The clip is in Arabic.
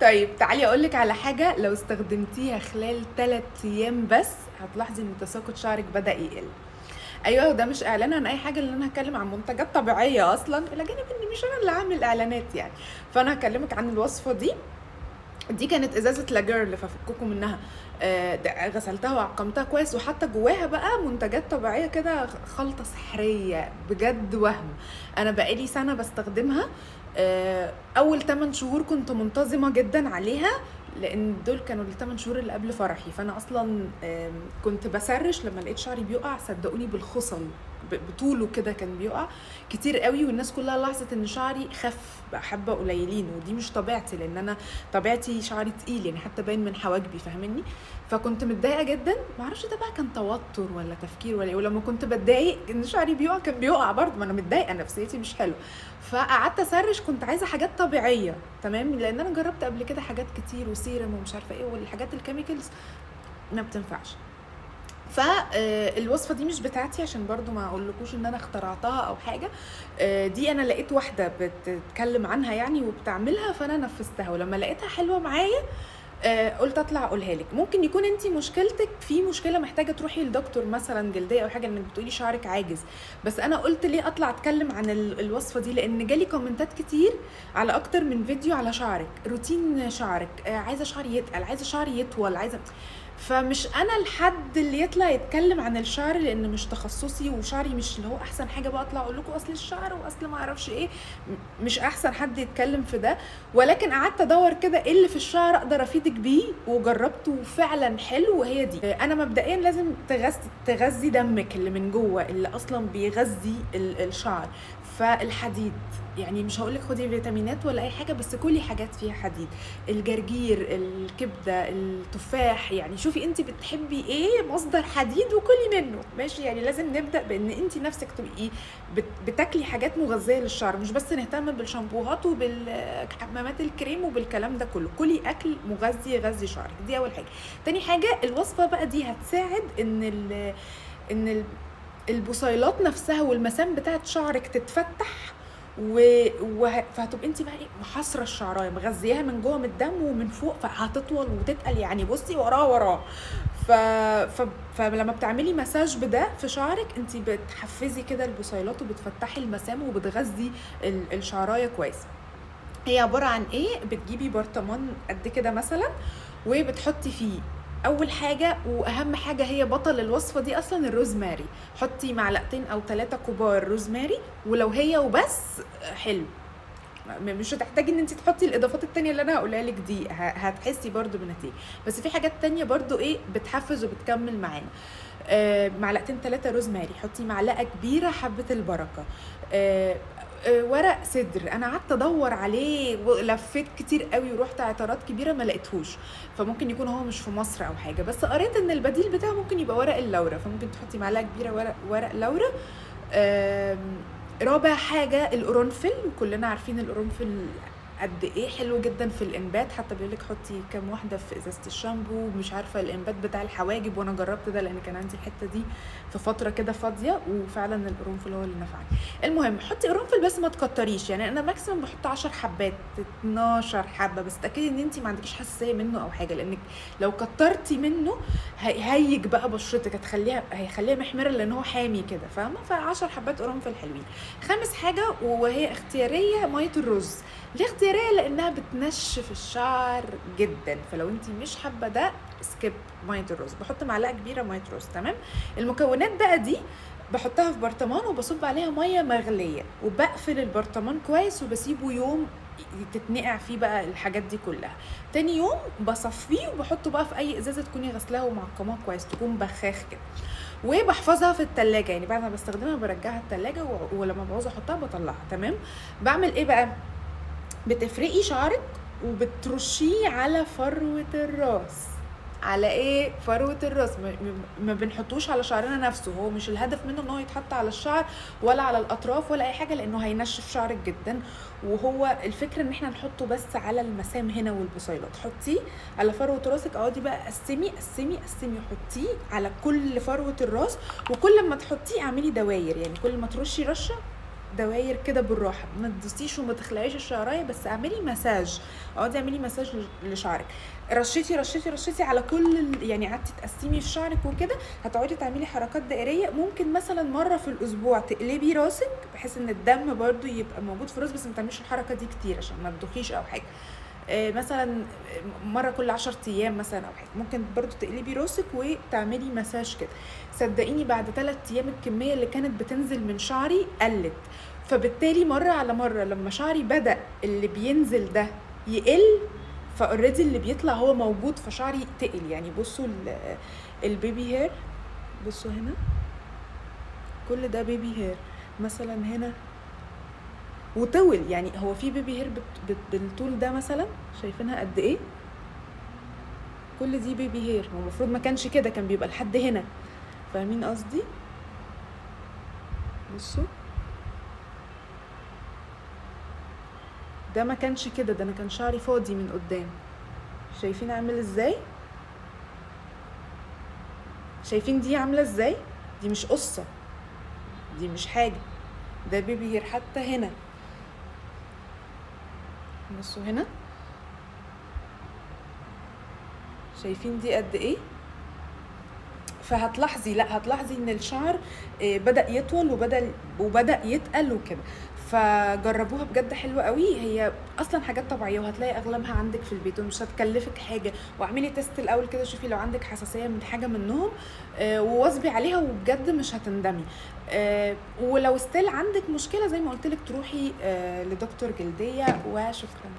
طيب تعالي اقولك على حاجة، لو استخدمتيها خلال 3 ايام بس هتلاحظي ان تساقط شعرك بدأ يقل. ايوه، وده مش اعلان عن اي حاجه، لان انا هتكلم عن منتجات طبيعيه اصلا، الى جانب ان مش انا اللي عامل اعلانات يعني. فانا هكلمك عن الوصفه دي كانت ازازه لاجيرل، ففككم منها. غسلتها وعقمتها كويس، وحتى جواها بقى منتجات طبيعيه كده، خلطه سحريه بجد وهم. انا بقالي سنه بستخدمها. اول 8 شهور كنت منتظمه جدا عليها، لان دول كانوا ال8 شهور اللي قبل فرحي. فانا اصلا كنت بسرش لما لقيت شعري بيقع، صدقوني بالخصل بطوله كده كان بيقع كتير قوي، والناس كلها لاحظت ان شعري خف بقى حبه قليلين، ودي مش طبيعتي، لان انا طبيعتي شعري تقيل يعني، حتى باين من حواجبي، فاهمني؟ فكنت متضايقه جدا، معرفش ده بقى كان توتر ولا تفكير ولا ايه. ولما كنت بتضايق ان شعري بيقع كان بيقع برضه، ما انا متضايقه، نفسيتي مش حلوه. فقعدت اسرش، كنت عايزه حاجات طبيعيه تمام، لان انا جربت قبل كده حاجات كتير وسيرم ومش عارفه ايه، والحاجات الكيميكالز ما بتنفعش. فالوصفه دي مش بتاعتي، عشان برضو ما اقولكوش ان انا اخترعتها او حاجه. دي انا لقيت واحده بتتكلم عنها يعني وبتعملها، فانا نفذتها، ولما لقيتها حلوه معايا قلت اطلع اقولها لك. ممكن يكون انت مشكلتك في مشكله محتاجه تروحي لدكتور مثلا جلديه او حاجه، انك بتقولي شعرك عاجز. بس انا قلت ليه اطلع اتكلم عن الوصفه دي، لان جالي كومنتات كتير على اكتر من فيديو على شعرك، روتين شعرك، عايزه شعري يتقل، عايزه شعري يطول، عايزه. فمش انا الحد اللي يطلع يتكلم عن الشعر، لان مش تخصصي، وشعري مش اللي هو احسن حاجه بقى اطلع اقول لكم اصل الشعر واصل ما اعرفش ايه. مش احسن حد يتكلم في ده. ولكن قعدت ادور كده ايه اللي في الشعر اقدر افيدك بيه، وجربته فعلا حلو، وهي دي. انا مبدئيا لازم تغذي دمك اللي من جوه، اللي اصلا بيغذي الشعر. فالحديد، يعني مش هقولك خدي فيتامينات ولا اي حاجه، بس كلي حاجات فيها حديد. الجرجير، الكبده، التفاح، يعني شوفي انت بتحبي ايه مصدر حديد وكلي منه، ماشي؟ يعني لازم نبدا بان انت نفسك تبقي بتاكلي حاجات مغذيه للشعر، مش بس نهتم بالشامبوهات وبالحمامات الكريم وبالكلام ده كله. كلي اكل مغذي يغذي شعرك، دي اول حاجه. تاني حاجه، الوصفه بقى دي هتساعد ان البصيلات نفسها والمسام بتاعت شعرك تتفتح، فهتبقى انت بقى ايه، محاصره الشعرايه، مغذياها من جوه من الدم ومن فوق، فهتطول وتتقل يعني. بصي وراه. ف... فلما بتعملي مساج بده في شعرك، انت بتحفزي كده البصيلات وبتفتحي المسام وبتغذي الشعرايه كويس. هي عباره عن ايه؟ بتجيبي برطمان قد كده مثلا، وبتحطي فيه اول حاجه واهم حاجه، هي بطل الوصفه دي اصلا الروزماري. حطي معلقتين او 3 كبار روزماري، ولو هي وبس حلو، مش هتحتاجي ان انت تحطي الاضافات التانية اللي انا هقولها لك دي، هتحسي برضو بنتيجه. بس في حاجات تانية برضو ايه بتحفز وبتكمل معانا. معلقتين 3 روزماري، حطي معلقه كبيره حبه البركه. ورق سدر، انا قعدت ادور عليه ولفيت كتير قوي ورحت عطارات كبيره ما لقيتهوش، فممكن يكون هو مش في مصر او حاجه. بس قريت ان البديل بتاعه ممكن يبقى ورق اللورا، فممكن تحطي معلقه كبيره ورق لورا. رابع حاجه القرنفل، وكلنا عارفين القرنفل قد ايه حلو جدا في الانبات، حتى بيقولك حطي كام واحده في ازازه الشامبو، مش عارفه الانبات بتاع الحواجب، وانا جربت ده لان كان عندي الحته دي في فتره كده فاضيه، وفعلا القرنفل هو اللي نفعني. المهم حطي قرنفل بس ما تكتريش، يعني انا ماكسيمم بحط 10 حبات 12 حبه، بس تاكدي ان انت ما عندكيش حساسيه منه او حاجه، لانك لو كترتي منه هيهيج بقى بشرتك، هيخليها محمره لان هو حامي كده، فاهمه؟ ف10 حبات قرنفل حلوين. خامس حاجه وهي اختياريه، ميه الرز. ليه اختياريه؟ لانها بتنشف الشعر جدا، فلو انت مش حابه ده سكيب ميه الرز. بحط معلقه كبيره ميه رز، تمام. المكونات بقى دي بحطها في برطمان وبصب عليها ميه مغليه، وبقفل البرطمان كويس وبسيبه يوم تتنقع فيه بقى الحاجات دي كلها. تاني يوم بصفيه وبحطه بقى في اي ازازه تكوني غسلاها ومعقماها كويس، تكون بخاخ كده، وبحفظها في التلاجة. يعني بعد ما بستخدمها برجعها التلاجة، ولما بعوز احطها بطلعها، تمام. بعمل ايه بقى؟ بتفرقي شعرك وبترشيه على فروة الراس. على ايه؟ فروة الراس. ما بنحطوش على شعرنا نفسه، هو مش الهدف منه ان هو يتحط على الشعر ولا على الاطراف ولا اي حاجة، لانه هينشف شعرك جدا. وهو الفكرة ان احنا نحطه بس على المسام هنا والبصيلات. حطيه على فروة راسك، اقعدي بقى قسمي قسمي قسمي، حطيه على كل فروة الراس، وكل ما تحطيه اعملي دواير، يعني كل ما ترشي رشة دواير كده بالراحه، ما تدوسيش وما تخلعيش الشعرايه، بس اعملي مساج، اقعدي اعملي مساج لشعرك. رشيتي على كل يعني قعدتي تقسمي في شعرك وكده، هتقعدي تعملي حركات دائريه. ممكن مثلا مره في الاسبوع تقلبي راسك بحيث ان الدم برضو يبقى موجود في الراس، بس ما تعمليش الحركه دي كتير عشان ما تدوخيش او حاجه. مثلا مره كل 10 ايام مثلا او حاجه. ممكن برضو تقلبي راسك وتعملي مساج كده. صدقيني بعد 3 ايام الكميه اللي كانت بتنزل من شعري قلت، فبالتالي مره على مره لما شعري بدا اللي بينزل ده يقل، فاوريدي اللي بيطلع هو موجود، فشعري تقل. يعني بصوا البيبي هير، بصوا هنا كل ده بيبي هير مثلا هنا وطول. يعني هو في بيبي هير بالطول ده مثلا، شايفينها قد ايه؟ كل دي بيبي هير. هو المفروض ما كانش كده، كان بيبقى لحد هنا، فاهمين قصدي؟ بصوا ده ما كانش كده، ده انا كان شعري فاضي من قدام. شايفين عامل ازاي؟ شايفين دي عامله ازاي؟ دي مش قصه، دي مش حاجه، ده بيبي هير. حتى هنا بصوا هنا، شايفين دي قد ايه؟ فهتلاحظي، لا هتلاحظي ان الشعر بدأ يطول وبدأ يتقل وكده. فجربوها بجد حلوه قوي. هي اصلا حاجات طبيعيه وهتلاقي اغلبها عندك في البيت ومش هتكلفك حاجه. واعملي تيست الاول كده، شوفي لو عندك حساسيه من حاجه منهم وواظبي عليها، وبجد مش هتندمي. ولو ستيل عندك مشكله زي ما قلت لك، تروحي لدكتور جلديه. وشكرا.